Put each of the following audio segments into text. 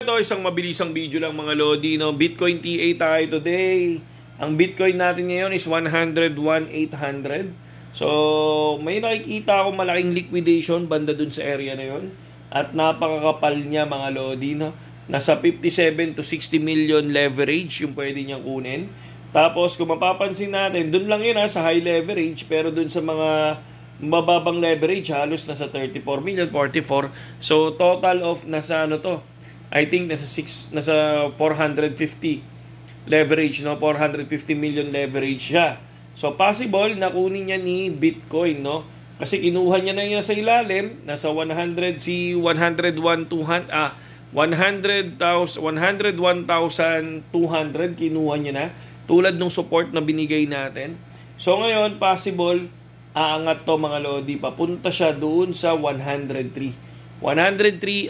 Ito isang mabilisang video lang mga Lodi, no? Bitcoin TA tayo today. Ang Bitcoin natin ngayon is 101,800. So, may nakikita akong malaking liquidation banda dun sa area na yon. At napakakapal niya mga Lodi, no? Nasa 57 to 60 million leverage yung pwede niyang kunin. Tapos kung mapapansin natin, dun lang yun sa high leverage, pero dun sa mga mababang leverage halos nasa 34 million, 44. So, total of nasa ano to? I think nasa 450 leverage, no? 450 million leverage siya. So possible na kunin niya ni Bitcoin, no? Kasi kinuha niya na sa ilalim, nasa 101,200 kinuha niya na tulad ng support na binigay natin. So ngayon possible aangat to mga Lodi, papunta siya doon sa 103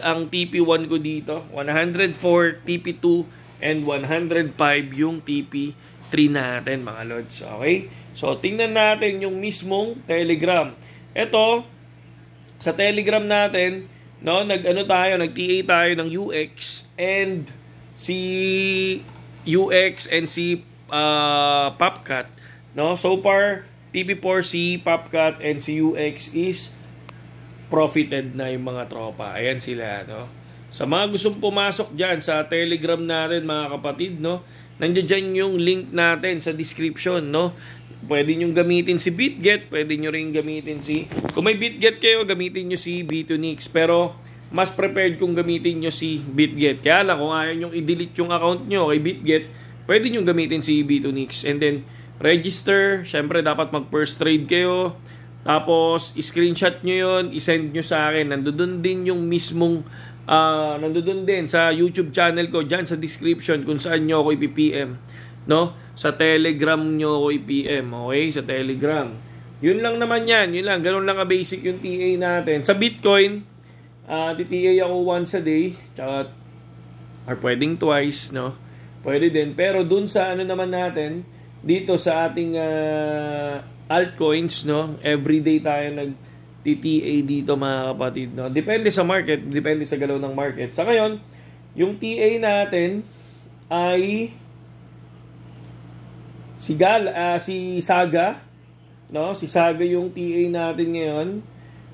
ang TP1 ko dito, 104 TP2 and 105 yung TP3 natin mga Lods. Okay? So tingnan natin yung mismong Telegram. Ito sa Telegram natin, no, nag-TA tayo ng UX and si Popcat, no? So far TP4, si Popcat and si UX is profited na yung mga tropa. Ayan sila, no? Sa mga gustong pumasok dyan sa Telegram natin, mga kapatid, no? Nandiyan dyan yung link natin sa description, no? Pwede nyo gamitin si BitGet, pwede nyo rin gamitin kung may BitGet kayo, gamitin nyo si B2Nix. Pero, mas prepared kung gamitin nyo si BitGet. Kaya lang, kung ayaw nyo i-delete yung account nyo kay BitGet, pwede nyo gamitin si B2Nix. And then, register. Syempre, dapat mag-first trade kayo. Tapos, screenshot nyo yun, isend nyo sa akin. Nandoon din yung mismong, nandoon din sa YouTube channel ko, dyan sa description kung saan nyo ako ipipm. No? Sa Telegram nyo ako ipm. Okay? Sa Telegram. Yun lang naman yan. Yun lang. Ganun lang ka-basic yung TA natin. Sa Bitcoin, TA ako once a day. Tsaka, or pwedeng twice, no? Pwede din. Pero dun sa ano naman natin, dito sa ating altcoins, no? Everyday tayo nag-TTA dito mga kapatid, no? Depende sa market, depende sa galaw ng market. Sa ngayon, yung TA natin ay si Saga, no? Si Saga yung TA natin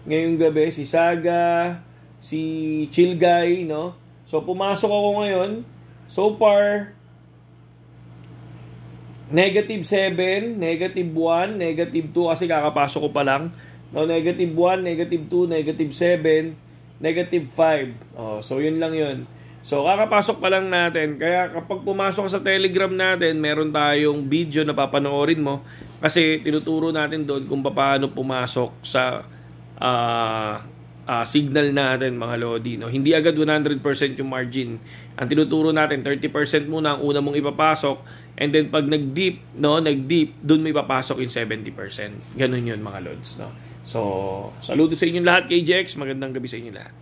ngayong gabi, si Saga, si Chill Guy, no? So pumasok ako ngayon. So far, -7, -1, -2 kasi kakapasok ko pa lang. No, -1, -2, -7, -5. Oh, so yun lang yun. So kakapasok pa lang natin. Kaya kapag pumasok sa Telegram natin, meron tayong video na papanoorin mo kasi tinuturo natin doon kung paano pumasok sa signal natin mga Lodi, no? Hindi agad 100% yung margin. Ang tinuturo natin 30% muna ang una mong ipapasok, and then pag nag-dip, doon may ipapasok yung 70%. Ganun yun mga Lods, no? So, saludo sa inyo lahat, KJX. Magandang gabi sa inyo lahat.